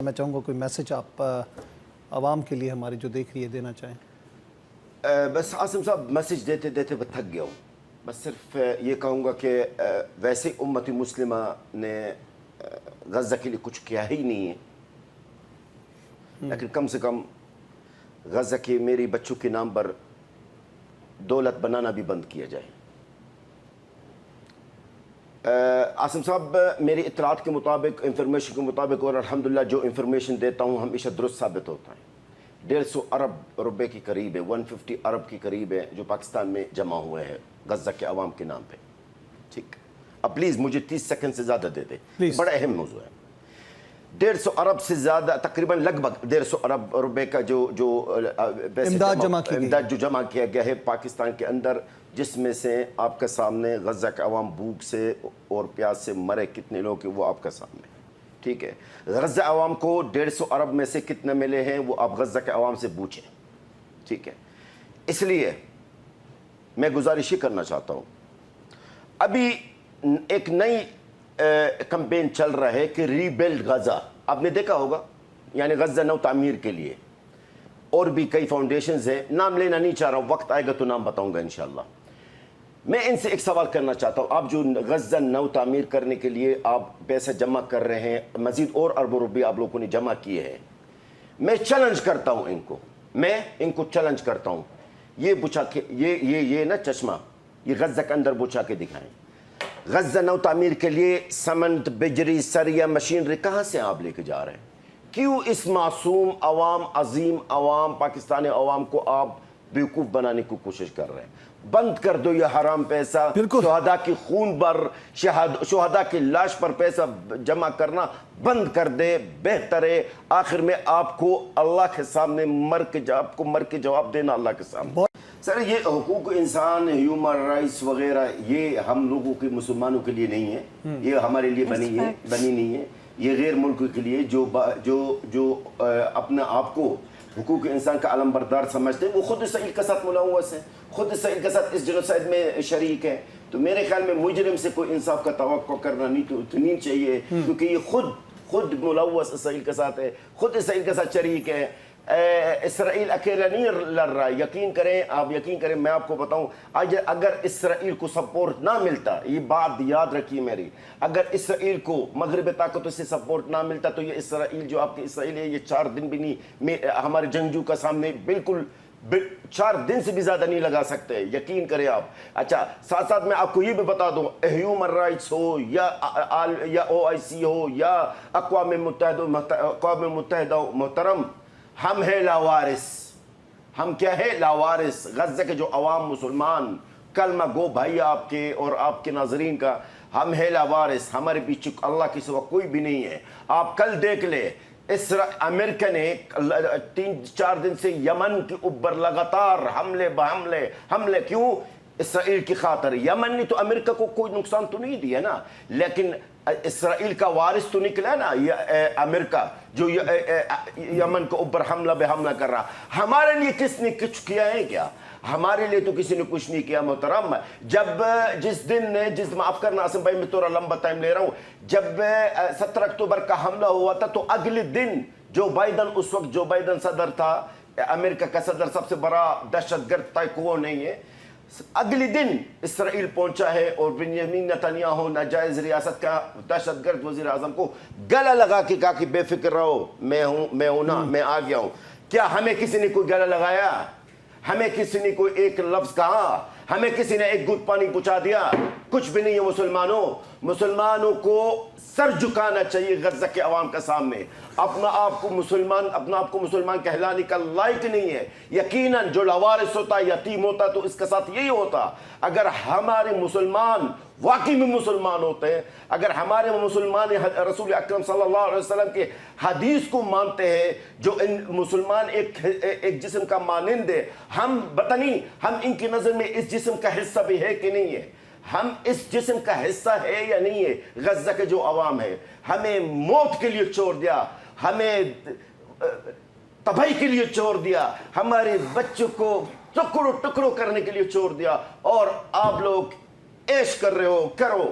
میں چاہوں گا کوئی میسج آپ عوام کے لیے ہماری جو دیکھ رہی ہے دینا چاہیں؟ بس عاصم صاحب میسج دیتے دیتے میں تھک گیا ہوں. بس صرف یہ کہوں گا کہ ویسے امت مسلمہ نے غزہ کے لیے کچھ کیا ہی نہیں ہے، لیکن کم سے کم غزہ کے میری بچوں کے نام پر دولت بنانا بھی بند کیا جائے. عاصم صاحب میری اطلاعات کے مطابق، انفارمیشن کے مطابق، اور الحمدللہ جو انفارمیشن دیتا ہوں ہمیشہ درست ثابت ہوتا ہے، 150 ارب روپے کی قریب ہے، 150 ارب کی قریب ہے جو پاکستان میں جمع ہوئے ہیں غزہ کے عوام کے نام پہ. ٹھیک، اب پلیز مجھے 30 سیکنڈ سے زیادہ دے دیں، بڑا اہم موضوع ہے. 150 ارب سے زیادہ، تقریباً لگ بھگ 150 ارب روپے کا جو امداد جو جمع کیا گیا ہے پاکستان کے اندر، جس میں سے آپ کے سامنے غزہ کے عوام بھوک سے اور پیاس سے مرے کتنے لوگ ہیں وہ آپ کے سامنے. ٹھیک ہے، غزہ عوام کو 150 ارب میں سے کتنے ملے ہیں وہ آپ غزہ کے عوام سے پوچھیں. ٹھیک ہے، اس لیے میں گزارش ہی کرنا چاہتا ہوں، ابھی ایک نئی کمپین چل رہا ہے کہ ری بلڈ غزہ، آپ نے دیکھا ہوگا، یعنی غزہ نو تعمیر کے لیے. اور بھی کئی فاؤنڈیشنز ہیں، نام لینا نہیں چاہ رہا ہوں، وقت آئے گا تو نام بتاؤں گا انشاءاللہ. میں ان سے ایک سوال کرنا چاہتا ہوں، آپ جو غزہ نو تعمیر کرنے کے لیے آپ پیسے جمع کر رہے ہیں، مزید اور اربوں روپے آپ لوگوں نے جمع کیے ہیں، میں چیلنج کرتا ہوں ان کو چیلنج کرتا ہوں، یہ بچھا کے یہ نا چشمہ، یہ غزہ کے اندر بچھا کے دکھائیں. غزہ نو تعمیر کے لیے سمنٹ، بجری، سریا، مشینری کہاں سے آپ لے کے جا رہے ہیں؟ کیوں اس معصوم عوام، عظیم عوام، پاکستانی عوام کو آپ بیوقوف بنانے کی کوشش کر رہے ہیں؟ بند کر دو یہ حرام پیسہ، شہداء کی خون پر، شہداء کی لاش پر پیسہ جمع کرنا بند کر دے، بہتر ہے. آخر میں آپ کو اللہ کے سامنے مر کے جواب دینا اللہ کے سامنے. سر یہ حقوق انسان، ہیومن رائٹس وغیرہ، یہ ہم لوگوں کے مسلمانوں کے لیے نہیں ہے، یہ ہمارے لیے بنی نہیں ہے، یہ غیر ملک کے لیے جو اپنے آپ کو حقوق انسان کا علم بردار سمجھتے ہیں، وہ خود اسرائیل کے ساتھ ملوث ہیں، خود اسرائیل کے ساتھ اس جنوسائیڈ میں شریک ہیں. تو میرے خیال میں مجرم سے کوئی انصاف کا توقع کرنا نہیں چاہیے، کیونکہ یہ خود ملوث اسرائیل کے ساتھ ہے، خود اسرائیل کے ساتھ شریک ہے. اسرائیل اکیلا نہیں لڑ رہا ہے، یقین کریں، میں آپ کو بتاؤں، اگر اسرائیل کو سپورٹ نہ ملتا، یہ بات یاد رکھیے میری، اگر اسرائیل کو مغربی طاقتوں سے سپورٹ نہ ملتا تو یہ اسرائیل جو آپ کی اسرائیل ہے، یہ 4 دن بھی نہیں ہمارے جنگجو کا سامنے بالکل 4 دن سے بھی زیادہ نہیں لگا سکتے، یقین کریں آپ. اچھا، ساتھ میں آپ کو یہ بھی بتا دوں، ہیومن رائٹس ہو یا OIC ہو یا اقوام متحدہ محترم، ہم ہیں لاوارث. ہم کیا ہے؟ لاوارث. غزہ کے جو عوام مسلمان کلمہ گو بھائی آپ کے اور آپ کے ناظرین کا، ہم ہیں لاوارث، ہمارے پیچھے اللہ کے سوا کوئی بھی نہیں ہے. آپ کل دیکھ لیں، امریکہ نے 3-4 دن سے یمن کے اوپر لگاتار حملے کیوں؟ اسرائیل کی خاطر. یمن نے تو امریکہ کو کوئی نقصان تو نہیں دیا نا، لیکن اسرائیل کا وارث تو نکلا نا امریکہ، جو یمن کے اوپر حملہ بے حملہ کر رہا. ہمارے لیے کس نے کچھ کیا ہے کیا؟ ہمارے لیے تو کسی نے کچھ نہیں کیا محترم. جس معاف کرنا عاصم بھائی، میں تھوڑا لمبا ٹائم لے رہا ہوں، جب 17 اکتوبر کا حملہ ہوا تھا تو اگلے دن اس وقت جو بائیڈن صدر تھا، امریکہ کا صدر، سب سے بڑا دہشت گرد کوئی نہیں ہے، اگلی دن اسرائیل پہنچا ہے اور بنیامین نتنیاہو ناجائز ریاست کا دہشت گرد وزیر اعظم کو گلا لگا کے کہا کہ بے فکر رہو، میں ہوں نا، میں آ گیا ہوں. کیا ہمیں کسی نے کوئی گلا لگایا؟ ہمیں کسی نے کوئی ایک لفظ کہا؟ ہمیں کسی نے ایک گھٹ پانی پہنچا دیا؟ کچھ بھی نہیں ہے. مسلمانوں کو سر جھکانا چاہیے غزہ کے عوام کے سامنے. اپنا آپ کو مسلمان کہلانے کا لائق نہیں ہے. یقیناً جو لاوارث ہوتا، یتیم ہوتا، تو اس کے ساتھ یہی ہوتا. اگر ہمارے مسلمان واقعی میں مسلمان ہوتے ہیں، اگر ہمارے مسلمان رسول اکرم صلی اللہ علیہ وسلم کے حدیث کو مانتے ہیں، جو مسلمان ایک جسم کا مانند ہے، ہم ان کی نظر میں اس جسم کا حصہ بھی ہے کہ نہیں ہے؟ ہم اس جسم کا حصہ ہے یا نہیں ہے؟ غزہ کے جو عوام ہے، ہمیں موت کے لیے چھوڑ دیا، ہمیں تباہی کے لیے چھوڑ دیا، ہمارے بچوں کو ٹکڑوں کرنے کے لیے چھوڑ دیا، اور آپ لوگ عیش کر رہے ہو. کرو،